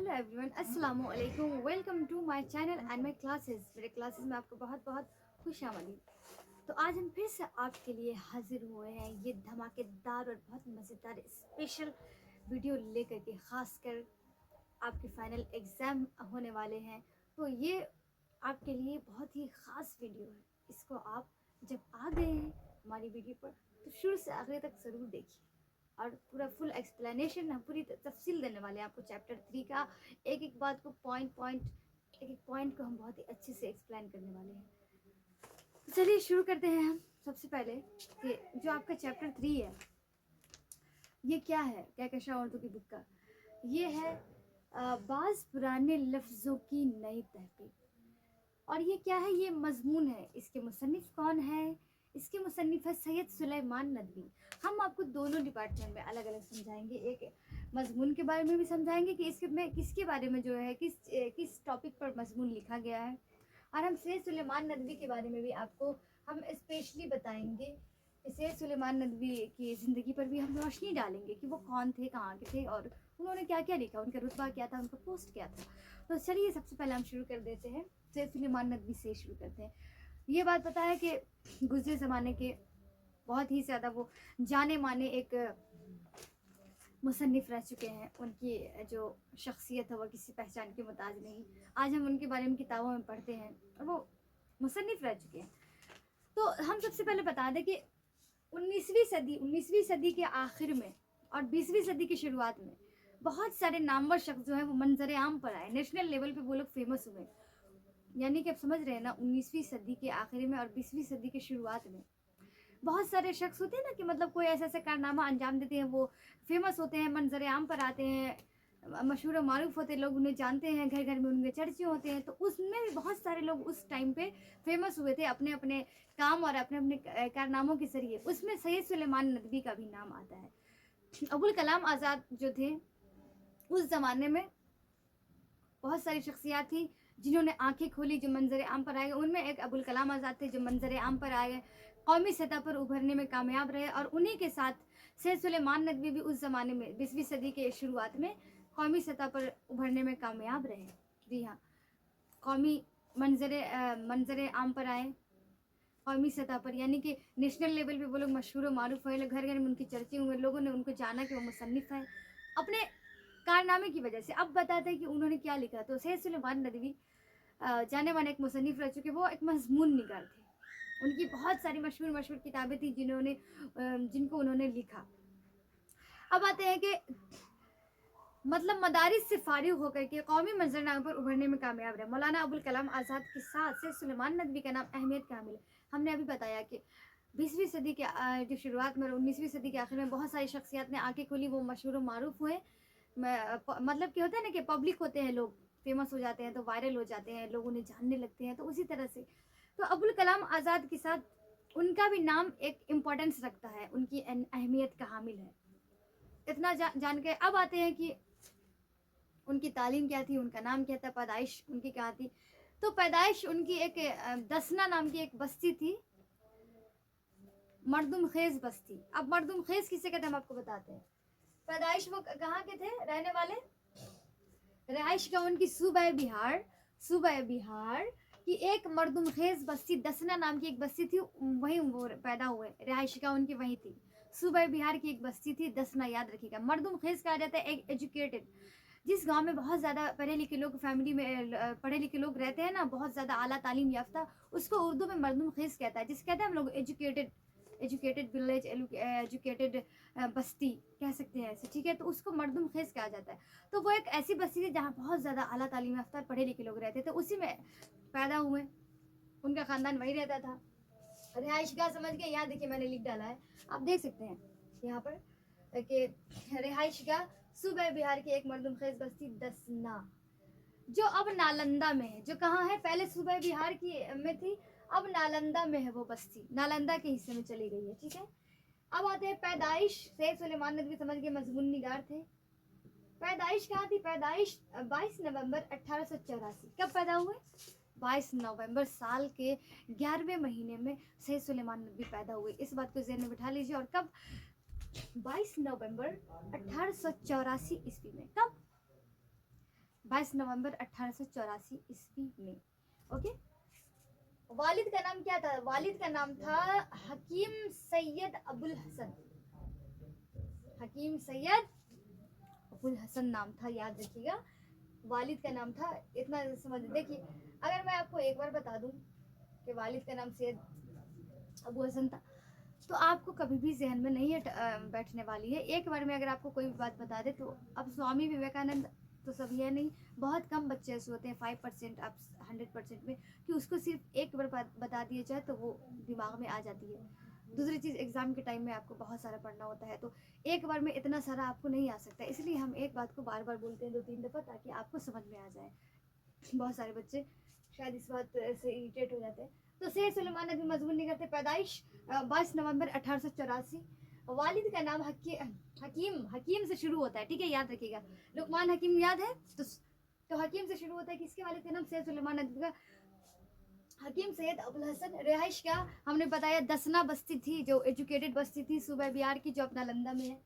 Hello everyone, अस्सलाम वालेकुम। Welcome to my channel and my classes. मेरे क्लासेस में आपको बहुत बहुत खुश आमदीद। तो आज हम फिर से आपके लिए हाजिर हुए हैं ये धमाकेदार और बहुत मज़ेदार स्पेशल वीडियो लेकर के, ख़ासकर आपके फाइनल एग्ज़ाम होने वाले हैं। तो ये आपके लिए बहुत ही ख़ास वीडियो है। इसको आप जब आ गए हैं हमारी वीडियो पर तो शुरू से आखिर तक ज़रूर देखिए और पूरा फुल एक्सप्लेनेशन हम पूरी तफसील देने वाले हैं आपको चैप्टर 3 का। एक एक बात को एक एक पॉइंट को हम बहुत ही अच्छे से एक्सप्लेन करने वाले हैं। तो चलिए शुरू करते हैं हम सबसे पहले कि जो आपका चैप्टर 3 है ये क्या है। कहकशां उर्दू की बुक का ये है बाज़ पुराने लफ्ज़ों की नई तहकीक। और ये क्या है, ये मजमून है। इसके मुसन्निफ़ कौन है? इसके मुसन्निफ़ है सैयद सुलेमान नदवी। हम आपको दोनों डिपार्टमेंट में अलग अलग समझाएंगे, एक मजमून के बारे में भी समझाएंगे कि इसके में किसके बारे में जो है किस टॉपिक पर मजमून लिखा गया है, और हम सैयद सुलेमान नदवी के बारे में भी आपको हम स्पेशली बताएंगे कि सैयद सुलेमान नदवी की ज़िंदगी पर भी हम रोशनी डालेंगे कि वो कौन थे, कहाँ के थे और उन्होंने क्या क्या लिखा, उनका रुतबा क्या था, उनका पोस्ट क्या था। तो चलिए सबसे पहले हम शुरू कर देते हैं, सैयद सुलेमान नदवी से शुरू करते हैं। ये बात पता है कि गुज़रे ज़माने के बहुत ही ज़्यादा वो जाने माने एक मुसन्निफ़ रह चुके हैं। उनकी जो शख्सियत है वो किसी पहचान के मुताज नहीं। आज हम उनके बारे में किताबों में पढ़ते हैं और वो मुसन्निफ़ रह चुके हैं। तो हम सबसे पहले बता दें कि 19वीं सदी के आखिर में और 20वीं सदी की शुरुआत में बहुत सारे नामवर शख्स जो हैं वो मंजर आम पर आए, नेशनल लेवल पे वो लोग फेमस हुए। यानी कि आप समझ रहे हैं ना, 19वीं सदी के आखिर में और 20वीं सदी की शुरुआत में बहुत सारे शख्स होते हैं ना कि मतलब कोई ऐसा ऐसा कारनामा अंजाम देते हैं, वो फेमस होते हैं, मंजर आम पर आते हैं, मशहूर और मारूफ होते हैं, लोग उन्हें जानते हैं, घर घर में उनके चर्चे होते हैं। तो उसमें भी बहुत सारे लोग उस टाइम पे फेमस हुए थे अपने अपने काम और अपने अपने कारनामों के जरिए। उसमें सैयद सुलेमान नदवी का भी नाम आता है। अबुल कलाम आज़ाद जो थे उस ज़माने में बहुत सारी शख्सियात थी जिन्होंने आंखें खोली, जो मंजर आम पर आए। उनमें एक अबुल कलाम आज़ाद थे जो मंजर आम पर आए, कौमी सतह पर उभरने में कामयाब रहे। और उन्हीं के साथ सैयद सुलेमान नदवी भी उस ज़माने में 20वीं सदी के शुरुआत में कौमी सतह पर उभरने में कामयाब रहे। जी हाँ, कौमी मंजर आम पर आए, कौमी सतह पर, यानी कि नेशनल लेवल पे वो लोग मशहूर और मारूफ हुए, घर घर में उनकी चर्चे हुए, लोगों ने उनको जाना कि वो मुसन्निफ़ है अपने कारनामे की वजह से। अब बताते हैं कि उन्होंने क्या लिखा। तो सैयद सुलेमान नदवी जाने माने एक मुसन्निफ़ रह चुके, वो एक मजमून निगार थे। उनकी बहुत सारी मशहूर किताबें थी जिनको उन्होंने लिखा। अब आते हैं कि मतलब मदारिस से फारिग होकर के कौमी मंजरनामे पर उभरने में कामयाब रहे। मौलाना अबुल कलाम आज़ाद के साथ सैयद सुलेमान नदवी का नाम अहमियत का हामिल है। हमने अभी बताया कि 20वीं सदी के जो शुरुआत में और 19वीं सदी के आखिर में बहुत सारी शख्सियत ने आंखें खोली, वो मशहूर और मारूफ हुए। मतलब क्या होता है ना कि पब्लिक होते हैं, लोग फेमस हो जाते हैं तो वायरल हो जाते हैं, लोग उन्हें जानने लगते हैं। तो उसी तरह से तो अबुल कलाम आज़ाद के साथ उनका भी नाम एक इम्पोर्टेंस रखता है, उनकी अहमियत का हामिल है। इतना जान के अब आते हैं कि उनकी तालीम क्या थी, उनका नाम क्या था, पैदाइश उनकी क्या थी। तो पैदाइश उनकी एक दसना नाम की एक बस्ती थी, मरदुम खेज बस्ती। अब मरदुम खेज किसे कहते हैं हम आपको बताते हैं। पैदाइश वो कहाँ के थे रहने वाले, रहाइश का उनकी सूबा बिहार की एक मरदुम खेज बस्ती, दसना नाम की एक बस्ती थी, वहीं वो पैदा हुए। रहाइश का उनकी वहीं थी, सूबा बिहार की एक बस्ती थी, दसना याद रखिएगा। मरदुम खेज कहा जाता है एक एजुकेटेड, जिस गांव में बहुत ज़्यादा पढ़े लिखे लोग, फैमिली में पढ़े लिखे लोग रहते हैं ना, बहुत ज़्यादा आला तालीम याफ्ता, उसको उर्दू में मरदुम खेज कहता है, जिसे कहते हैं हम लोग एजुकेटेड विलेज, एजुकेटेड बस्ती कह सकते हैं ऐसे, ठीक है। तो उसको मरदुम खेज कहा जाता है। तो वो एक ऐसी बस्ती थी जहाँ बहुत ज़्यादा आला तालीम याफ्ता पढ़े लिखे लोग रहते थे, उसी में पैदा हुए, उनका ख़ानदान वही रहता था। रिहाइश गाह समझ गए, यहाँ देखिए मैंने लिख डाला है, आप देख सकते हैं यहाँ पर कि रिहाइश गाह सूबे बिहार की एक मरदुम खेज बस्ती दसना, जो अब नालंदा में है। जो कहाँ है, पहले सूबे बिहार की में थी, अब नालंदा में है वो बस्ती, नालंदा के हिस्से में चली गई है, ठीक है। अब आते हैं पैदाइश। सैयद सुलेमान नदवी समझ के मजमून निगार थे। पैदाइश कहाँ थी? पैदाइश 22 नवंबर 1884। कब पैदा हुए? 22 नवंबर साल के 11वें महीने में सैयद सुलेमान नदवी पैदा हुए। इस बात को ज़हन में बिठा लीजिए। और कब? 22 नवंबर 1884 ईस्वी में। कब? 22 नवंबर 1884 ईस्वी में। ओके। वालिद का नाम क्या था? वालिद का नाम था हकीम सैयद अबुल हसन। हकीम सैयद अबुल हसन नाम था, याद रखिएगा। वालिद का नाम था, इतना समझ। देखिए अगर मैं आपको एक बार बता दूं कि वालिद का नाम सैयद अबू हसन था, तो आपको कभी भी जहन में नहीं बैठने वाली है। एक बार में अगर आपको कोई भी बात बता दे तो अब स्वामी विवेकानंद तो सभी है नहीं, बहुत कम बच्चे ऐसे होते हैं 5% आप 100% में कि उसको सिर्फ एक बार बात बता दिया जाए तो वो दिमाग में आ जाती है। दूसरी चीज़, एग्ज़ाम के टाइम में आपको बहुत सारा पढ़ना होता है, तो एक बार में इतना सारा आपको नहीं आ सकता, इसलिए हम एक बात को बार बार बोलते हैं 2-3 दफ़ा ताकि आपको समझ में आ जाए। बहुत सारे बच्चे शायद इस बात से इरिटेट हो जाते हैं। तो सैयद सुलेमान नदवी मजबूर नहीं करते। पैदाइश 22 नवंबर 1884। वालिद का नाम हकीम से शुरू होता है, ठीक है, याद रखिएगा। लुकमान हकीम याद है, तो हकीम से शुरू होता है। किसके वालिद का नाम? सैयद सुलेमान नदवी का। हकीम सैयद अबुल हसन। रिहाइश का हमने बताया दसना बस्ती थी, जो एजुकेटेड बस्ती थी सूबा बिहार की, जो अपना नालंदा में है।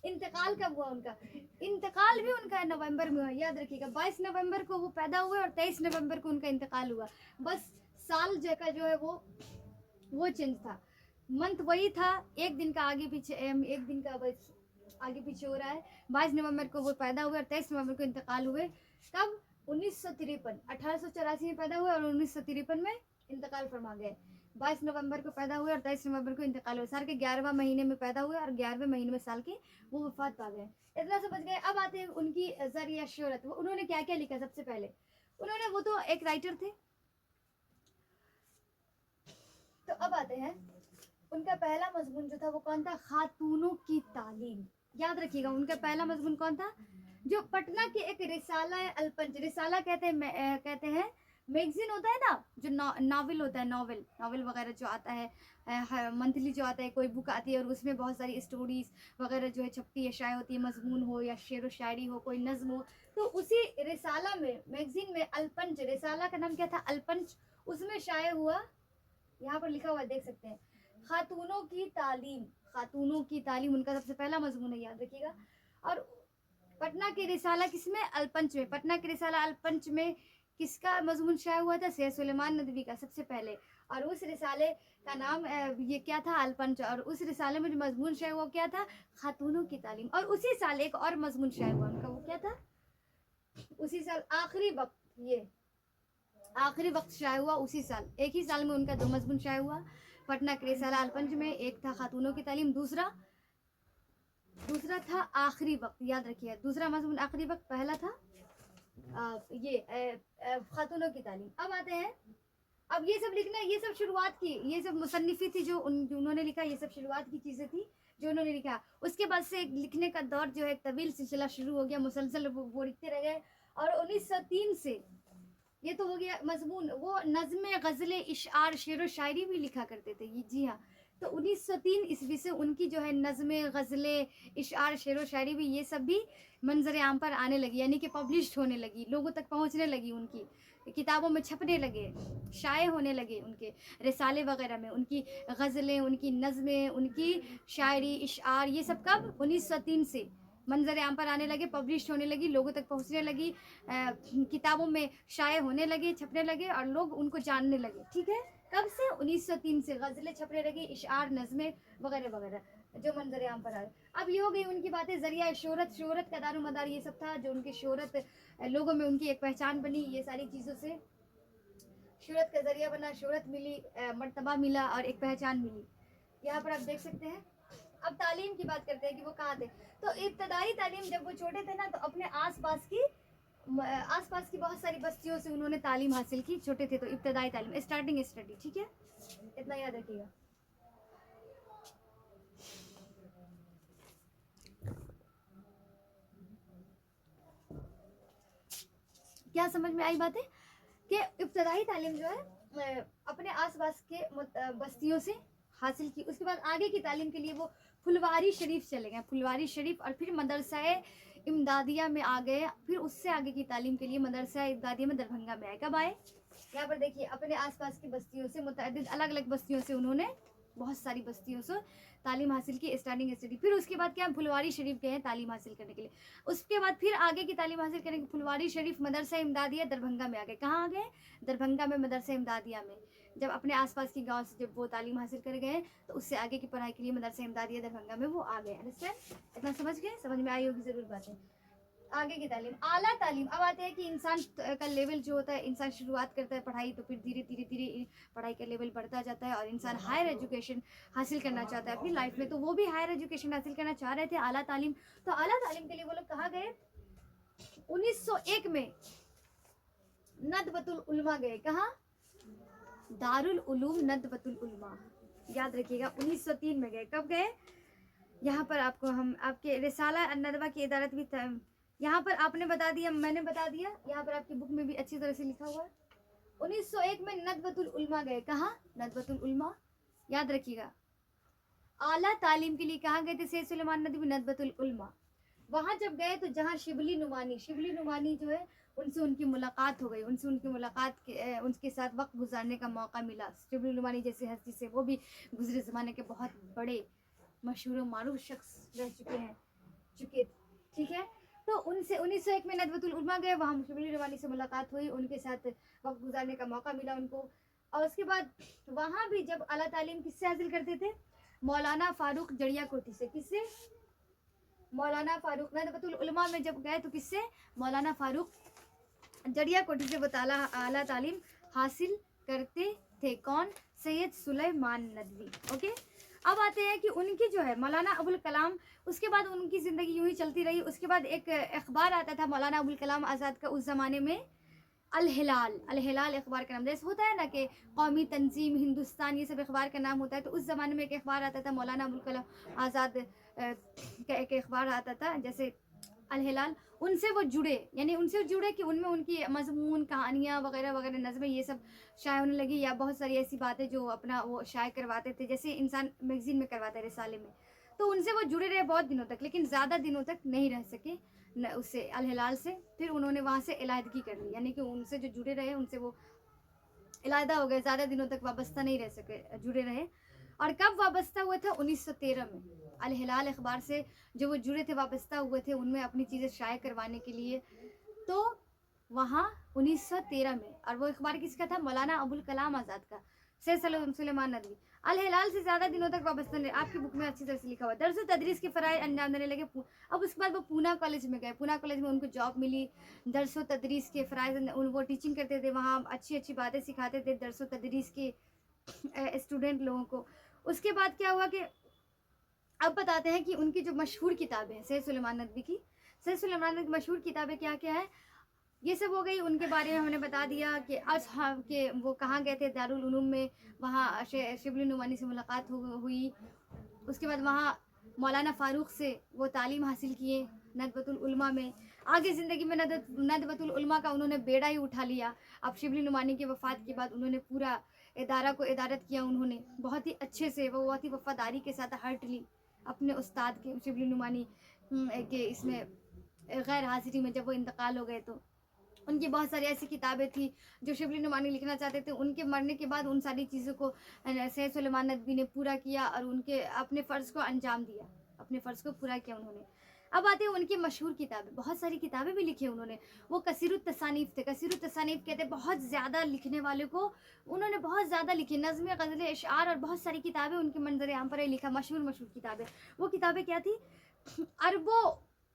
इंतकाल कब हुआ उनका? इंतकाल भी उनका नवंबर में हुआ, याद रखिएगा। 22 नवंबर को वो पैदा हुए और 23 नवंबर को उनका इंतकाल हुआ। बस साल जो है वो चेंज था, मंथ वही था, एक दिन का आगे पीछे, एक दिन का बस आगे पीछे हो रहा है। 22 नवंबर को वो पैदा हुए और 23 नवंबर को इंतकाल हुए। कब? 1953। 1884 में पैदा हुए और 1953 में इंतकाल फरमा गए। 22 नवंबर को पैदा हुए और 23 नवंबर को इंतकाल हुए। साल के 11वां महीने में पैदा हुए और 11वें महीने में साल के वो वफात पा गए। इतना समझ गए। अब आते हैं उनकी जरिया शोहरत। उन्होंने क्या क्या लिखा? सबसे पहले वो तो एक राइटर थे। तो अब आते हैं, उनका पहला मजमून जो था वो कौन था? खातूनों की तालीम। याद रखिएगा, उनका पहला मजमून कौन था? जो पटना के एक रिसाला है अलपंच, रिसाला कहते हैं मैगजीन होता है ना, जो नावल होता है, नावल वगैरह जो आता है, मंथली जो आता है, कोई बुक आती है और उसमें बहुत सारी स्टोरीज वगैरह जो है छपती है, शाये होती है, मजमून हो या शेर व शायरी हो, कोई नज्म हो, तो उसी रिसाला में, मैगजीन में अलपंच, रिसाला का नाम क्या था? अलपंच, उसमें शाये हुआ, यहाँ पर लिखा हुआ देख सकते हैं, खातूनों की तालीम। खातूनों की तालीम उनका सबसे पहला मजमून है, याद रखिएगा। और पटना के रिसाला किसमें? अलपंच में। पटना के रिसाला अलपंच में किसका मजमून शाया हुआ था? सैयद सुलेमान नदवी का सबसे पहले। और उस रिसाले का नाम ये क्या था? अलपंच। और उस रिसाले में जो मजमून शाया हुआ क्या था? खातूनों की तालीम। और उसी साल एक और मजमून शाया हुआ उनका, वो क्या था? उसी साल आखिरी वक्त, ये आखिरी वक्त शाया हुआ उसी साल। एक ही साल में उनका 2 मजमून शाया हुआ, पटना के रिसाला अलपंच में। एक था खातूनों की तालीम, दूसरा था आखिरी वक्त, याद रखिए। दूसरा मजमून आखिरी वक्त, पहला था खातूनों की तालीम। अब आते हैं, अब ये सब लिखना, ये सब शुरुआत की, ये सब मुसन्निफी थी जो उन्होंने लिखा, ये सब शुरुआत की चीज़ें थी जो उन्होंने लिखा। उसके बाद से लिखने का दौर जो है एक तवील सिलसिला शुरू हो गया, मुसलसल वो लिखते रह गए। और 1903 से ये तो हो गया मजमून। वो नज़्में, गज़लें, इशार, शेर व शायरी भी लिखा करते थे, ये जी हाँ। तो 1903 ईस्वी से उनकी जो है नज़्में, गज़लें, इशार, शेर व शायरी भी, ये सब भी मंजर आम पर आने लगी, यानी कि पब्लिश होने लगी, लोगों तक पहुंचने लगी, उनकी किताबों में छपने लगे, शाये होने लगे, उनके रिसाले वगैरह में उनकी गज़लें, उनकी नज़में, उनकी शायरी, इशार, ये सब कब? 1903 से मंजर आम पर आने लगे, पब्लिश होने लगी, लोगों तक पहुंचने लगी, किताबों में शाये होने लगे, छपने लगे और लोग उनको जानने लगे। ठीक है, कब से? 1903 से गज़लें छपने लगी, इशार, नज़में वगैरह वगैरह जो मंजर आम पर आए। अब ये हो गई उनकी बातें। ज़रिया शोहरत का दारोमदार ये सब था, जो उनकी शोहरत, लोगों में उनकी एक पहचान बनी, ये सारी चीज़ों से शोहरत का ज़रिया बना, शोहरत मिली, मर्तबा मिला और एक पहचान मिली। यहाँ पर आप देख सकते हैं। अब तालीम की बात करते हैं कि वो कहाँ थे। तो इब्तदाई तालीम, जब वो छोटे थे ना, तो अपने आसपास की बहुत सारी बस्तियों से उन्होंने तालीम हासिल की, छोटे थे तो। इब्तदाई तालीम, स्टार्टिंग स्टडी, ठीक है, इतना याद रखिएगा। क्या समझ में आई बातें? कि इब्तदाई तालीम जो है अपने आसपास के बस्तियों से हासिल की। उसके बाद आगे की तालीम के लिए वो फुलवारी शरीफ चले गए, फुलवारी शरीफ, और फिर मदरसा इमदादिया में आ गए। फिर उससे आगे की तालीम के लिए मदरसा इमदादिया में दरभंगा में आए। कब आए? यहाँ पर देखिए, अपने आसपास की बस्तियों से, मुतअद्दिद अलग अलग बस्तियों से उन्होंने बहुत सारी बस्तियों से तालीम हासिल की, स्टार्टिंग स्टडी। फिर उसके बाद क्या, फुलवारी शरीफ गए हैं तालीम हासिल करने के लिए। उसके बाद फिर आगे की तालीम हासिल करने के फुलवारी शरीफ मदरसा इमदादिया दरभंगा में आ गए। कहाँ आ गए? दरभंगा में मदरसा इमदादिया में। जब अपने आसपास के गांव से जब वो तालीम हासिल कर गए तो उससे आगे की पढ़ाई के लिए मदरसा इमदादिया दरभंगा में वो आ गए। अंडरस्टैंड? इतना समझ गए? समझ में आई होगी ज़रूर बातें। आगे की तालीम, आला तालीम। अब आते हैं कि इंसान का लेवल जो होता है, इंसान शुरुआत करता है पढ़ाई, तो फिर धीरे धीरे धीरे पढ़ाई का लेवल बढ़ता जाता है और इंसान हायर एजुकेशन हासिल करना चाहता है अपनी लाइफ में। तो वो भी हायर एजुकेशन हासिल करना चाह रहे थे, आला तालीम। तो आला तालीम के लिए वो लोग कहाँ गए? 1901 में नदबतुल उलमा गए। कहाँ? दारुल उलूम नदबतुल उलमा, याद रखिएगा। 1903 में गए। कब गए? यहाँ पर आपको हम आपके रिसाला नदवा की इदारत भी यहाँ पर आपने बता दिया, मैंने बता दिया, यहाँ पर आपकी बुक में भी अच्छी तरह से लिखा हुआ है। 1901 में नदबतुल उलमा गए। कहाँ? नदबतुल उलमा, याद रखिएगा। आला तालीम के लिए कहाँ गए थे? सैयद सुलेमान नदवी, नदबतुल उलमा। वहाँ जब गए तो जहाँ शिबली नुमानी जो है उनसे उनकी मुलाकात हो गई। उनसे उनकी मुलाकात के उनके साथ वक्त गुजारने का मौका मिला। शिबली नुमानी जैसे हस्ती से, वो भी गुजरे ज़माने के बहुत बड़े मशहूर मारूफ शख्स रह चुके, ठीक है। तो उनसे 1901 में नदवतुल उलमा गए, वहाँ शिबली नुमानी से मुलाकात हुई, उनके साथ वक्त गुजारने का मौका मिला उनको। और उसके बाद वहाँ भी जब आला तालीम किससे हासिल करते थे? मौलाना फारूक जड़िया कोठी से। किससे? मौलाना फारूक। नदवतुल उलमा में जब गए तो किससे? मौलाना फारूक जड़िया कोठी से वो आला तालीम हासिल करते थे। कौन? सैयद सुलेमान नदवी। ओके, अब आते हैं कि उनकी जो है मौलाना अबुल कलाम, उसके बाद उनकी ज़िंदगी यूं ही चलती रही। उसके बाद एक अखबार आता था मौलाना अबुल कलाम आज़ाद का उस ज़माने में, अल हिलाल अखबार का नाम। जैसे होता है ना कि कौमी तंजीम, हिंदुस्तान, ये सब अखबार का नाम होता है। तो उस ज़माने में एक अखबार आता था मौलाना अबुल कलाम आज़ाद का एक अखबार आता था, जैसे अल हिलाल। उनसे वो जुड़े, यानी उनसे जुड़े कि उनमें उनकी मजमून, कहानियाँ वगैरह वगैरह, नज़में, ये सब शाये होने लगी, या बहुत सारी ऐसी बातें जो अपना वो शाये करवाते थे, जैसे इंसान मैगज़ीन में करवाता है, रिसाले में। तो उनसे वो जुड़े रहे बहुत दिनों तक, लेकिन ज़्यादा दिनों तक नहीं रह सके न उससे, अल हिलाल से। फिर उन्होंने वहाँ से इलादगी कर ली, यानी कि उनसे जो जुड़े रहे उनसे वो इलादा हो गए, ज़्यादा दिनों तक वाबस्ता नहीं रह सके, जुड़े रहे। और कब वाबस्ता हुए थे? 1913 में। अल हिलाल अखबार से जो वो जुड़े थे, वाबस्ता हुए थे, उनमें अपनी चीज़ें शाये करवाने के लिए। तो वहाँ 1913 में, और वो अखबार किसका था? मौलाना अबुल कलाम आज़ाद का, सैयद सुलेमान नदवी। अल हिलाल से ज़्यादा दिनों तक वाबस्ता नहीं, आपकी बुक में अच्छी तरह से लिखा हुआ है। दर्स तदरीस के फ़राइज़ अंजाम देने लगे। अब उसके बाद वो पूना कॉलेज में गए। पूना कॉलेज में उनको जॉब मिली। दर्स तदरीस के फ़राइज़, वो टीचिंग करते थे वहाँ, अच्छी अच्छी बातें सिखाते थे दर्स तदरीस के स्टूडेंट लोगों को। उसके बाद क्या हुआ कि अब बताते हैं कि उनकी जो मशहूर किताबें हैं सैयद सुलेमान नदवी की, सैयद सुलेमान नदवी की मशहूर किताबें क्या क्या है, ये सब हो गई। उनके बारे में हमने बता दिया कि असहाब के वो कहाँ गए थे, दारुल उलूम में, वहाँ शिबली नुमानी से मुलाकात हुई। उसके बाद वहाँ मौलाना फ़ारूक से वो तालीम हासिल किए नदवतुल उलमा में। आगे ज़िंदगी में नदवतुल उलमा का उन्होंने बेड़ा ही उठा लिया। अब शिबली नुमानी की वफ़ात के बाद उन्होंने पूरा इदारा को इदारत किया। उन्होंने बहुत ही अच्छे से, वो बहुत ही वफ़ादारी के साथ हर्ट ली अपने उस्ताद के, शिबली नुमानी के इसमें गैर हाज़िरी में जब वो इंतकाल हो गए। तो उनकी बहुत सारी ऐसी किताबें थी जो शिबली नुमानी लिखना चाहते थे। उनके मरने के बाद उन सारी चीज़ों को सैयद सुलेमान नदवी ने पूरा किया और उनके अपने फ़र्ज़ को अंजाम दिया, अपने फ़र्ज़ को पूरा किया उन्होंने। अब आते हैं उनकी मशहूर किताबें, बहुत सारी किताबें भी लिखी उन्होंने। वो कसीरुत तसानीफ़ थे। कसीरुत तसानीफ़ कहते हैं बहुत ज़्यादा लिखने वाले को, उन्होंने बहुत ज़्यादा लिखी, नज़्में, ग़ज़लें, इशार और बहुत सारी किताबें उनके मंज़र आम पर लिखा, मशहूर किताबें। वो किताबें क्या थी? अरबों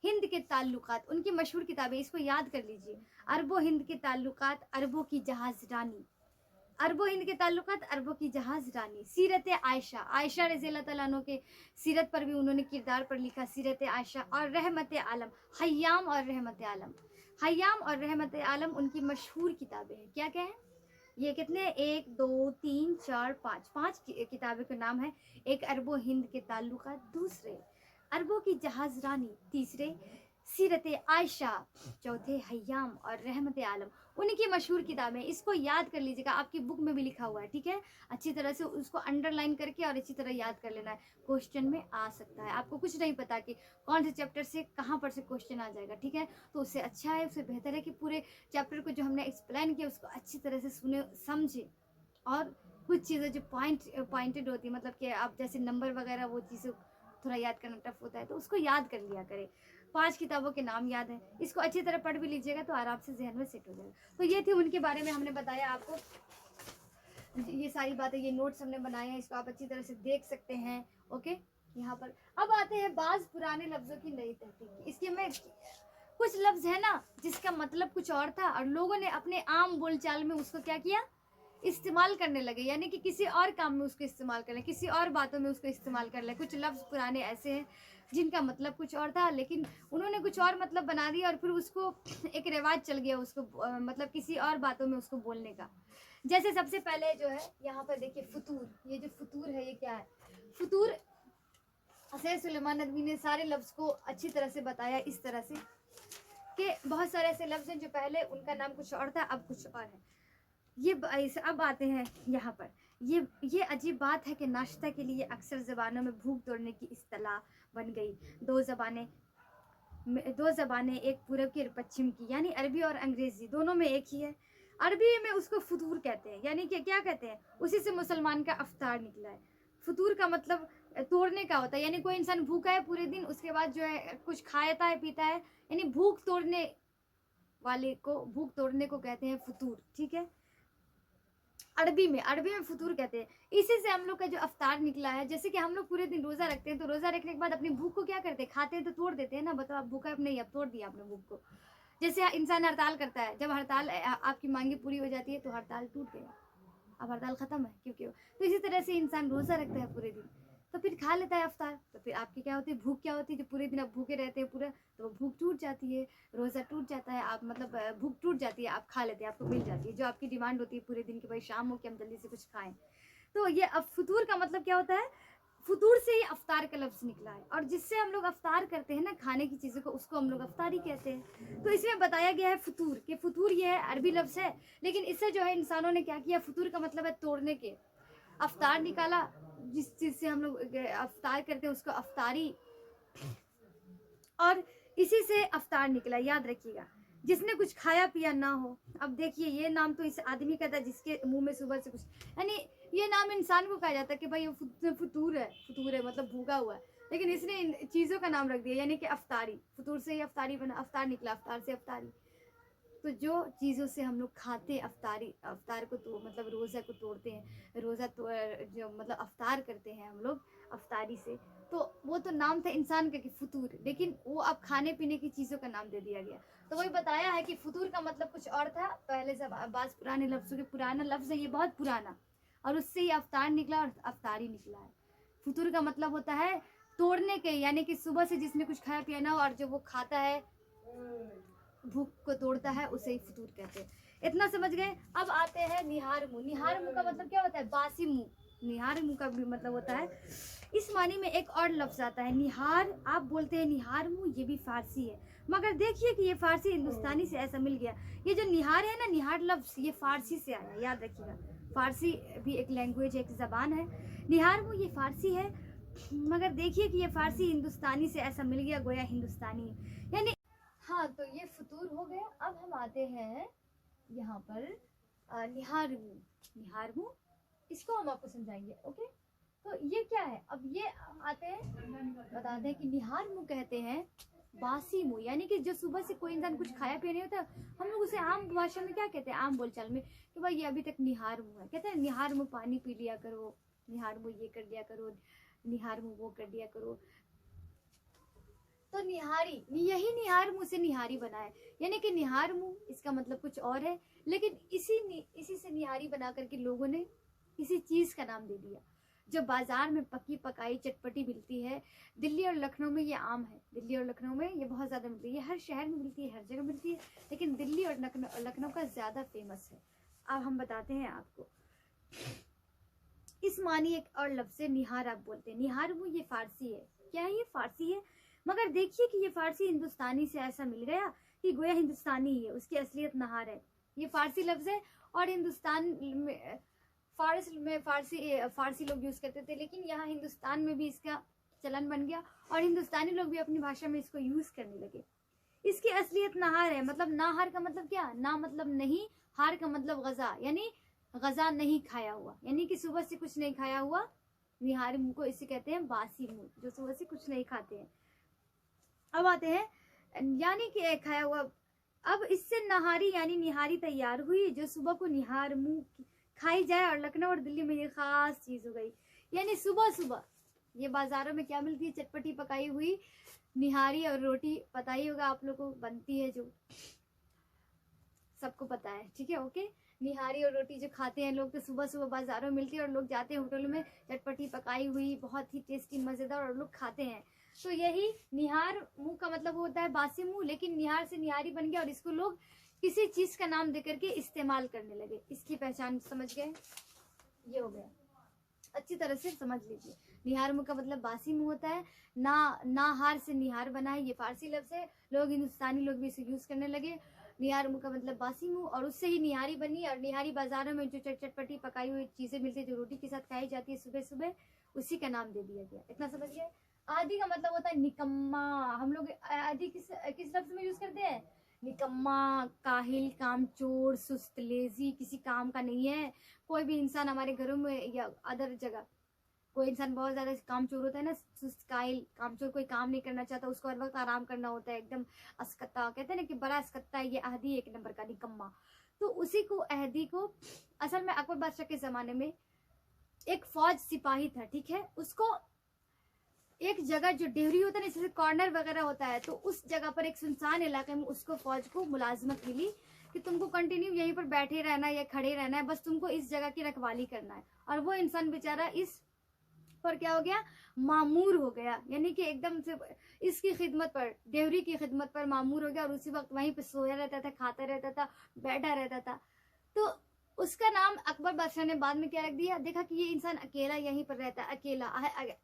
हिंद के ताल्लुकात, उनकी मशहूर किताबें, इसको याद कर लीजिए। अरबों हिंद के ताल्लुकात, अरबों की जहाज़ रानी, अरबों हिंद के ताल्लुकात, अरबों की जहाज़ रानी। सीरत आयशा, आयशा रज़ी अल्लाह तआला अन्हा के सीरत पर भी उन्होंने किरदार पर लिखा, सीरत आयशा। और रहमत आलम, हय्याम और रहमत आलम, हय्याम और रहमत आलम उनकी मशहूर किताबें हैं। क्या क्या है ये? कितने? 1 2 3 4 5 किताबों के नाम है। एक अरबों हिंद के ताल्लुकात, दूसरे अरबों की जहाज़ रानी, तीसरे सीरत आयशा, चौथे हय्याम और रहमत आलम। उनकी मशहूर किताबें, इसको याद कर लीजिएगा, आपकी बुक में भी लिखा हुआ है, ठीक है। अच्छी तरह से उसको अंडरलाइन करके और अच्छी तरह याद कर लेना है, क्वेश्चन में आ सकता है। आपको कुछ नहीं पता कि कौन से चैप्टर से कहाँ पर से क्वेश्चन आ जाएगा, ठीक है। तो उससे अच्छा है, उससे बेहतर है कि पूरे चैप्टर को जो हमने एक्सप्लेन किया उसको अच्छी तरह से सुने, समझे और कुछ चीज़ें जो पॉइंटेड होती है, मतलब कि आप जैसे नंबर वगैरह वो चीज़ें थोड़ा याद करना टफ होता है, तो उसको याद कर लिया करें। 5 किताबों के नाम याद है, इसको अच्छी तरह पढ़ भी लीजिएगा तो आराम से ज़हन में सेट हो जाएगा। तो ये थी उनके बारे में हमने बताया आपको, ये सारी बातें, ये नोट्स हमने बनाए हैं, इसको आप अच्छी तरह से देख सकते हैं। ओके, यहाँ पर अब आते हैं बाज़ पुराने लफ्ज़ों की नई तरतीब। इसके में कुछ लफ्ज़ है ना जिसका मतलब कुछ और था और लोगों ने अपने आम बोलचाल में उसको क्या किया, इस्तेमाल करने लगे, यानी कि किसी और काम में उसको इस्तेमाल कर ले, किसी और बातों में उसको इस्तेमाल कर ले। कुछ लफ्ज़ पुराने ऐसे हैं जिनका मतलब कुछ और था, लेकिन उन्होंने कुछ और मतलब बना दिया और फिर उसको एक रिवाज चल गया उसको मतलब किसी और बातों में उसको बोलने का। जैसे सबसे पहले जो है यहाँ पर देखिए फतूर, ये जो फतूर है ये क्या है, फतूर सैयद सुलेमान नदवी ने सारे लफ्ज़ को अच्छी तरह से बताया इस तरह से कि बहुत सारे ऐसे लफ्ज़ हैं जो पहले उनका नाम कुछ और था अब कुछ और है। ये अब आते हैं यहाँ पर, ये अजीब बात है कि नाश्ता के लिए अक्सर ज़बानों में भूख तोड़ने की इस्तिलाह बन गई। दो ज़बानें एक पूरब की और पश्चिम की, यानी अरबी और अंग्रेज़ी दोनों में एक ही है। अरबी में उसको फतूर कहते हैं, यानी कि क्या कहते हैं, उसी से मुसलमान का अफ्तार निकला है। फतूर का मतलब तोड़ने का होता है, यानी कोई इंसान भूखा है पूरे दिन, उसके बाद जो है कुछ खाता है पीता है, यानी भूख तोड़ने को कहते हैं फतूर। ठीक है, अरबी में फतूर कहते हैं। इसी से हम लोग का जो अफ्तार निकला है, जैसे कि हम लोग पूरे दिन रोज़ा रखते हैं, तो रोज़ा रखने के बाद अपनी भूख को क्या करते हैं, खाते हैं तो तोड़ देते हैं ना। बताओ आप भूखा है, नहीं अब तोड़ दिया आपने भूख को। जैसे इंसान हड़ताल करता है, जब हड़ताल आपकी मांगे पूरी हो जाती है तो हड़ताल टूट गया, अब हड़ताल ख़त्म है क्योंकि। तो इसी तरह से इंसान रोज़ा रखता है पूरे दिन, तो फिर खा लेता है अफ्तार, तो फिर आपकी क्या होती है, भूख क्या होती है, जो पूरे दिन आप भूखे रहते हैं पूरा, तो वो भूख टूट जाती है, रोज़ा टूट जाता है, आप मतलब भूख टूट जाती है, आप खा लेते हैं, आपको मिल जाती है जो आपकी डिमांड होती है पूरे दिन की, भाई शाम हो कि हम जल्दी से कुछ खाएं। तो ये अब फतूर का मतलब क्या होता है, फतूर से ही अफ्तार का लफ्ज़ निकला है, और जिससे हम लोग अफ्तार करते हैं ना खाने की चीज़ों को, उसको हम लोग अफ्तारी कहते हैं। तो इसमें बताया गया है फतूर, कि फतूर ये है अरबी लफ्ज़ है, लेकिन इससे जो है इंसानों ने क्या किया, फतूर का मतलब है तोड़ने के, अफ्तार निकाला, जिस चीज़ से हम लोग अफ्तार करते हैं उसको अफ्तारी, और इसी से अफ्तार निकला, याद रखिएगा। जिसने कुछ खाया पिया ना हो, अब देखिए ये नाम तो इस आदमी का था जिसके मुंह में सुबह से कुछ, यानी ये नाम इंसान को कहा जाता है कि भाई ये फतूर है मतलब भूखा हुआ है, लेकिन इसने इन चीज़ों का नाम रख दिया, यानी कि अफ्तारी, फतूर से ही अफ्तारी बना, अफ्तार निकला, अफ्तार से अफ्तारी। तो जो चीज़ों से हम लोग खाते हैं अफ्तार को, तो मतलब रोज़ा को तोड़ते हैं, रोज़ा तो जो मतलब अफ्तार करते हैं हम लोग अफ्तारी से, तो वो तो नाम था इंसान का कि फतूर, लेकिन वो अब खाने पीने की चीज़ों का नाम दे दिया गया। तो वही बताया है कि फतूर का मतलब कुछ और था पहले से, बाज़ पुराने लफ्ज़ों के, पुराना लफ्ज़ है ये बहुत पुराना, और उससे ही अफ्तार निकला और अफ्तारी निकला है। फतूर का मतलब होता है तोड़ने के, यानी कि सुबह से जिसने कुछ खाया पिया ना हो और जो वो खाता है भूख को तोड़ता है, उसे ही फतूर कहते हैं। इतना समझ गए। अब आते हैं निहार मुँह। निहार मुँह का मतलब क्या होता है, बासी मुँह। निहार मुँह का भी मतलब होता है, इस मानी में एक और लफ्ज़ आता है निहार, आप बोलते हैं निहार मुँह, ये भी फारसी है, मगर देखिए कि ये फारसी हिंदुस्तानी से ऐसा मिल गया। ये जो निहार है ना, निहार लफ्ज़ ये फारसी से आया, याद रखिएगा। फारसी भी एक लैंग्वेज है, एक ज़बान है। निहार मुँह ये फारसी है, मगर देखिए कि ये फारसी हिंदुस्तानी से ऐसा मिल गया, गोया हिंदुस्तानी है, यानी हाँ। तो ये फतूर हो गया। अब हम आते हैं यहाँ पर निहार मुँह, इसको हम आपको समझाएंगे। ओके, तो ये क्या है, अब ये आते हैं बताते हैं कि निहार मुँह कहते हैं बासी मुँह, यानी कि जो सुबह से कोई इंसान कुछ खाया पिया नहीं होता, हम लोग उसे आम भाषा में क्या कहते हैं, आम बोलचाल में, कि भाई ये अभी तक निहार मुँह है। कहते हैं निहार मुँह पानी पी लिया करो, निहार मुँह ये कर दिया करो, निहार मुँह वो कर दिया करो। तो निहारी, यही निहार मुँह से निहारी बना है, यानी कि निहार मुँह इसका मतलब कुछ और है, लेकिन इसी से निहारी बना करके लोगों ने इसी चीज़ का नाम दे दिया। जो बाजार में पकी पकाई चटपटी मिलती है, दिल्ली और लखनऊ में ये आम है, दिल्ली और लखनऊ में ये बहुत ज़्यादा मिलती है, हर शहर में मिलती है, हर जगह मिलती है, लेकिन दिल्ली और लखनऊ का ज़्यादा फेमस है। अब हम बताते हैं आपको, इस मानी एक और लफ्ज़ निहार आप बोलते हैं, निहार मुँह ये फारसी है। क्या है, ये फारसी है, मगर देखिए कि ये फारसी हिंदुस्तानी से ऐसा मिल गया कि गोया हिंदुस्तानी ही है, उसकी असलियत नहार है। ये फारसी लफ्ज़ है और हिंदुस्तान में फारसी लोग यूज़ करते थे, लेकिन यहाँ हिंदुस्तान में भी इसका चलन बन गया और हिंदुस्तानी लोग भी अपनी भाषा में इसको यूज़ करने लगे। इसकी असलियत नहार है, मतलब नाहार का मतलब क्या, ना मतलब नहीं, हार का मतलब गज़ा, यानी गजा नहीं खाया हुआ, यानी कि सुबह से कुछ नहीं खाया हुआ निहारी मुंह को इसे कहते हैं बासी मुंह, जो सुबह से कुछ नहीं खाते हैं। अब आते हैं यानी कि खाया हुआ। अब इससे नहारी यानी निहारी तैयार हुई, जो सुबह को निहार मुंह खाई जाए। और लखनऊ और दिल्ली में ये खास चीज हो गई, यानी सुबह सुबह ये बाजारों में क्या मिलती है, चटपटी पकाई हुई निहारी और रोटी, पता ही होगा आप लोगों को, बनती है जो सबको पता है, ठीक है, ओके। निहारी और रोटी जो खाते हैं लोग, तो सुबह सुबह बाजारों में मिलती है और लोग जाते हैं होटलों में, चटपटी पकाई हुई बहुत ही टेस्टी मजेदार, और लोग खाते हैं। तो यही निहार मुंह का मतलब होता है बासी मुंह, लेकिन निहार से निहारी बन गया और इसको लोग किसी चीज का नाम देकर के इस्तेमाल करने लगे। इसकी पहचान समझ गए, ये हो गया, अच्छी तरह से समझ लीजिए। निहार मुंह का मतलब बासी मुंह होता है। नाहार से निहार बना है, ये फारसी लफ्ज है, लोग हिंदुस्तानी लोग भी इसे यूज करने लगे। निहार मुंह का मतलब बासी मुंह, और उससे ही निहारी बनी। और निहारी बाजारों में जो चटपटी पकाई हुई चीजें मिलती है, जो रोटी के साथ खाई जाती है सुबह सुबह, उसी का नाम दे दिया गया। इतना समझ गए। आदि का मतलब होता है निकम्मा। हम लोग आदि किस लफ्ज में यूज करते हैं, निकम्मा, काहिल, कामचोर, सुस्त, लेजी, किसी काम का नहीं है। कोई भी इंसान हमारे घरों में या अदर जगह कोई इंसान बहुत ज्यादा कामचोर होता है ना, सुस्त, काहिल, कामचोर, कोई काम नहीं करना चाहता, उसको हर वक्त आराम करना होता है, एकदम अस्कता, कहते हैं ना कि बड़ा अस्कता है, ये अहदी एक नंबर का निकम्मा। तो उसी को अहदी को असल में अकबर बादशाह के जमाने में एक फौज सिपाही था, ठीक है, उसको एक जगह जो डेहरी होता है ना, जैसे कॉर्नर वगैरह होता है, तो उस जगह पर एक सुनसान इलाके में उसको फौज को मुलाजमत मिली कि तुमको कंटिन्यू यहीं पर बैठे रहना है या खड़े रहना है, बस तुमको इस जगह की रखवाली करना है। और वो इंसान बेचारा इस पर क्या हो गया, मामूर हो गया, यानी कि एकदम से इसकी खिदमत पर, डेहरी की खिदमत पर मामूर हो गया, और उसी वक्त वहीं पे सोया रहता था, खाता रहता था, बैठा रहता था। तो उसका नाम अकबर बादशाह ने बाद में क्या रख दिया, देखा कि ये इंसान अकेला यहीं पर रहता है, अकेला,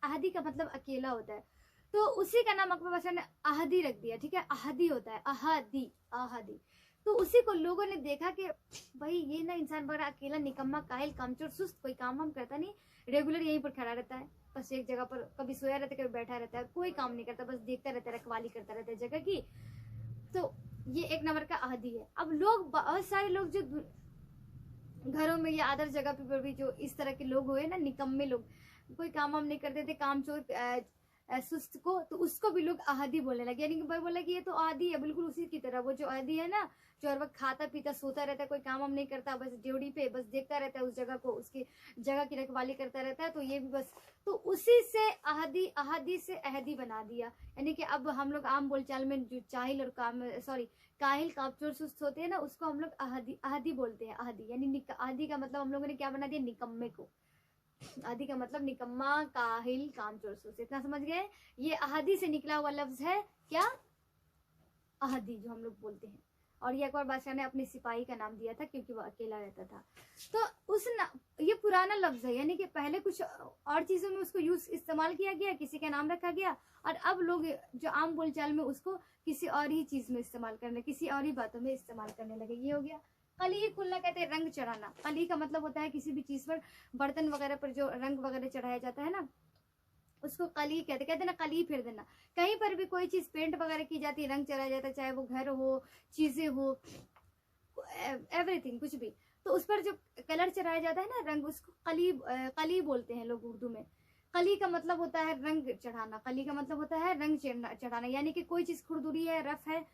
अहदी का मतलब अकेला होता है, तो उसी का नाम अकबर बादशाह ने अहदी रख दिया, ठीक है, अहदी होता है, अहदी, अहदी। तो उसी को लोगों ने देखा कि भाई ये ना इंसान बड़ा अकेला, निकम्मा, काहिल, कामचोर, सुस्त, कोई काम हम करता नहीं, रेगुलर यहीं पर खड़ा रहता है, बस एक जगह पर, कभी सोया रहता है, कभी बैठा रहता है, कोई काम नहीं करता, बस देखता रहता है, रखवाली करता रहता है जगह की। तो ये एक नंबर का अहदी है। अब लोग, बहुत सारे लोग जो घरों में या अदर जगह पे भी जो इस तरह के लोग हुए ना, निकम्मे लोग, कोई काम हम नहीं करते थे, कामचोर, सुस्त को, तो उसको भी लोग अहदी बोलने लगे, यानी कि भाई बोला कि ये तो आदी है, बिल्कुल उसी की तरह। वो जो आदी है ना, जो हर वक्त खाता पीता सोता रहता है, कोई काम हम नहीं करता, बस ड्यूटी पे बस देखता रहता है उस जगह को, उसकी जगह की रखवाली करता रहता है, तो ये भी बस, तो उसी से अहदी, अहदी से अहदी बना दिया। यानी कि अब हम लोग आम बोलचाल में जो चाहिल और काहिल, कामचोर, सुस्त होते हैं ना, उसको हम लोग अहदी, अहदी बोलते हैं, अहदी, यानी अहदी का मतलब हम लोगों ने क्या बना दिया, निकम्मे को। आदि का मतलब निकम्मा, काहिल, कामचोर, सुस्त, इतना समझ गए। ये अहदी से निकला हुआ लफ्ज है, क्या, अहदी, जो हम लोग बोलते हैं। और ये अकबर बादशाह ने अपने सिपाही का नाम दिया था क्योंकि वो अकेला रहता था। तो ये पुराना लफ्ज है, यानी कि पहले कुछ और चीजों में उसको इस्तेमाल किया गया, किसी का नाम रखा गया, और अब लोग जो आम बोलचाल में उसको किसी और ही चीज में इस्तेमाल करने, किसी और ही बातों में इस्तेमाल करने लगे। ये हो गया। कली कुल्ला कहते हैं रंग चढ़ाना। कली का मतलब होता है किसी भी चीज पर, बर्तन वगैरह पर जो रंग वगैरह चढ़ाया जाता है ना, उसको कली कहते ना, कली फेर देना। कहीं पर भी कोई चीज पेंट वगैरह की जाती है, रंग चढ़ाया जाता है, चाहे वो घर हो, चीजें हो, एवरीथिंग, कुछ भी, तो उस पर जो कलर चढ़ाया जाता है ना, रंग, उसको कली बोलते हैं लोग उर्दू में। कली का मतलब होता है रंग चढ़ाना, कली का मतलब होता है रंग चढ़ाना, यानी कि कोई चीज खुरदुरी है, रफ है,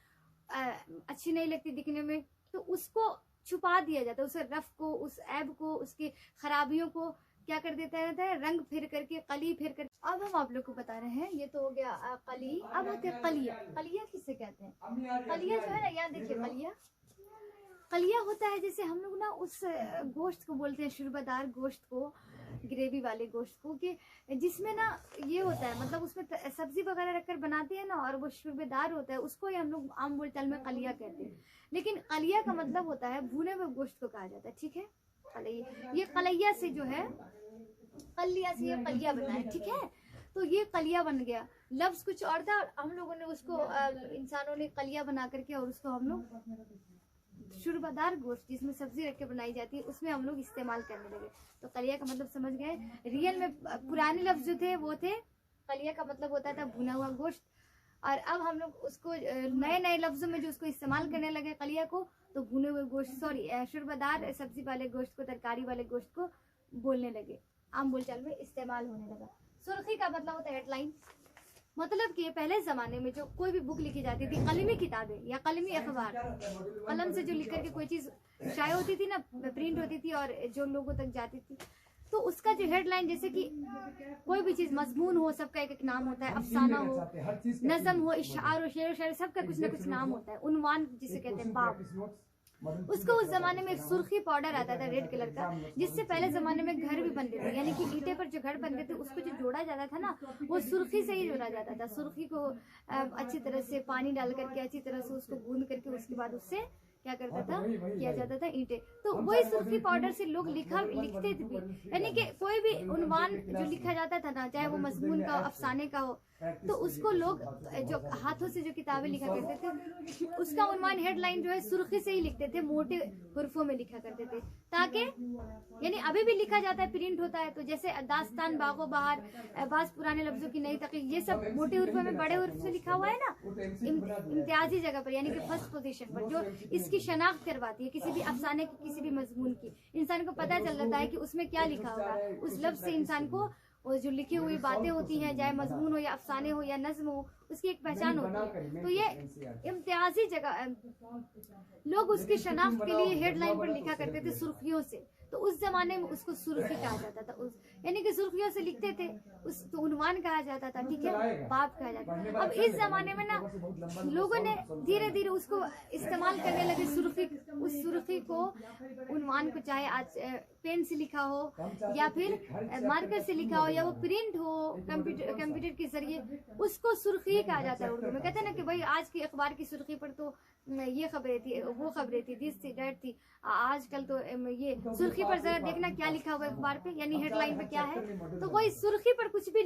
अच्छी नहीं लगती दिखने में, तो उसको छुपा दिया जाता है, उस रफ को, उस ऐब को, उसकी खराबियों को क्या कर देता रहता है, रंग फिर करके, कली फिर कर। अब हम आप लोग को बता रहे हैं, ये तो हो गया कली। अब होते हैं कलिया। कलिया किससे कहते हैं, कलिया जो है ना, यहाँ देखिए, कलिया, कलिया होता है जैसे हम लोग ना उस गोश्त को बोलते हैं, शुरबदार गोश्त को, ग्रेवी वाले गोश्त को, कि जिसमें ना ये होता है, मतलब उसमें सब्जी वगैरह रखकर बनाते हैं ना, और वो शुरबेदार होता है, उसको ही हम लोग आम बोलचाल में कलिया कहते हैं। लेकिन कलिया का मतलब होता है भुने हुए गोश्त को कहा जाता है, ठीक है। कलिया, ये कलिया से जो है, कलिया से ये कलिया बना है, ठीक है। तो ये कलिया बन गया, लफ्ज कुछ और था, और हम लोगों ने उसको, इंसानों ने कलिया बना करके, और उसको हम लोग शुरबादार गोश्त जिसमें सब्जी रख के बनाई जाती है, उसमें हम लोग इस्तेमाल करने लगे। तो कलिया का मतलब समझ गए। रियल में पुराने लफ्ज जो थे वो थे, कलिया का मतलब होता था भुना हुआ गोश्त, और अब हम लोग उसको नए नए लफ्जों में जो उसको इस्तेमाल करने लगे कलिया को, तो भुने हुए गोश्त, सॉरी शोरबादार सब्जी वाले गोश्त को, तरकारी वाले गोश्त को बोलने लगे, आम बोलचाल में इस्तेमाल होने लगा। सुर्खी का मतलब होता है हेडलाइन। मतलब कि पहले ज़माने में जो कोई भी बुक लिखी जाती थी, कलमी किताबें या कलमी अखबार, कलम से जो लिख करके कोई चीज़ शाये होती थी ना, प्रिंट होती थी और जो लोगों तक जाती थी, तो उसका जो हेडलाइन, जैसे कि कोई भी चीज़ मजमून हो, सबका एक एक नाम होता है, अफसाना हो, नज़म हो, इशार हो, शेर शायर, सबका कुछ ना कुछ नाम होता है, उन्वान जिसे कहते हैं, बाब। उसको उस जमाने में एक सुर्खी पाउडर आता था रेड कलर का, जिससे पहले जमाने में घर भी बनते थे, यानी कि ईंटे पर जो घर बनते थे उसको जो जोड़ा जाता था ना, वो सुर्खी से ही जोड़ा जाता था। सुर्खी को अच्छी तरह से पानी डाल करके अच्छी तरह से उसको गूंद करके उसके बाद उससे क्या करता था, किया जाता था ईंटे। तो वही सुर्खी पाउडर से लोग लिखते थे, यानी कि कोई भी उन्वान जो लिखा जाता था ना, चाहे वो मजमून का, अफसाने का हो, तो उसको लोग जो हाथों से जो किताबें लिखा करते थे, उसका उन्वान हेडलाइन जो है सुर्खी से ही लिखते थे, मोटे हुर्फों में लिखा करते थे, ताकि यानी अभी भी लिखा जाता है, प्रिंट होता है, तो जैसे दास्तान, बागो बहार, बाज पुराने लफ्जों की नई तहकीक, ये सब मोटे हुर्फों में बड़े हुर्फ से लिखा हुआ है ना, इम्तियाजी जगह पर, यानी कि फर्स्ट पोजीशन पर, जो इसकी शनाख्त करवाती है किसी भी अफसाने की, किसी भी मजमून की। इंसान को पता चल जाता है कि उसमें क्या लिखा होगा, उस लफ्ज से इंसान को वो जो लिखी हुई बातें होती हैं, चाहे मजमून हो या अफसाने हो या नज्म हो, उसकी एक पहचान होती है। तो ये इम्तियाजी जगह, लोग उसकी शनाख्त के लिए हेडलाइन पर लिखा करते थे सुर्खियों से, तो उस जमाने में उसको सुर्खी कहा जाता था, उस यानी कि सुर्खियों से लिखते थे, उस तो उन्वान कहा जाता था, ठीक है, बाब कहा जाता था। अब इस जमाने में ना लोगों ने धीरे धीरे उसको इस्तेमाल करने लगे, सुर्खी, उस सुर्खी को, उन्वान को, चाहे आज पेन से लिखा हो या फिर मार्कर से लिखा हो या वो प्रिंट हो कंप्यूटर के जरिए, उसको सुर्खी कहा जाता है उर्दू में। कहते हैं ना कि भाई आज की अखबार की सुर्खी पर तो ये खबरें थी, वो खबरें थी, दिस थी, डेट थी, आजकल तो ये सुर्खी पर जरा देखना क्या लिखा हुआ है अखबार पे, यानी हेडलाइन पे क्या है, तो वही सुर्खी पर कुछ भी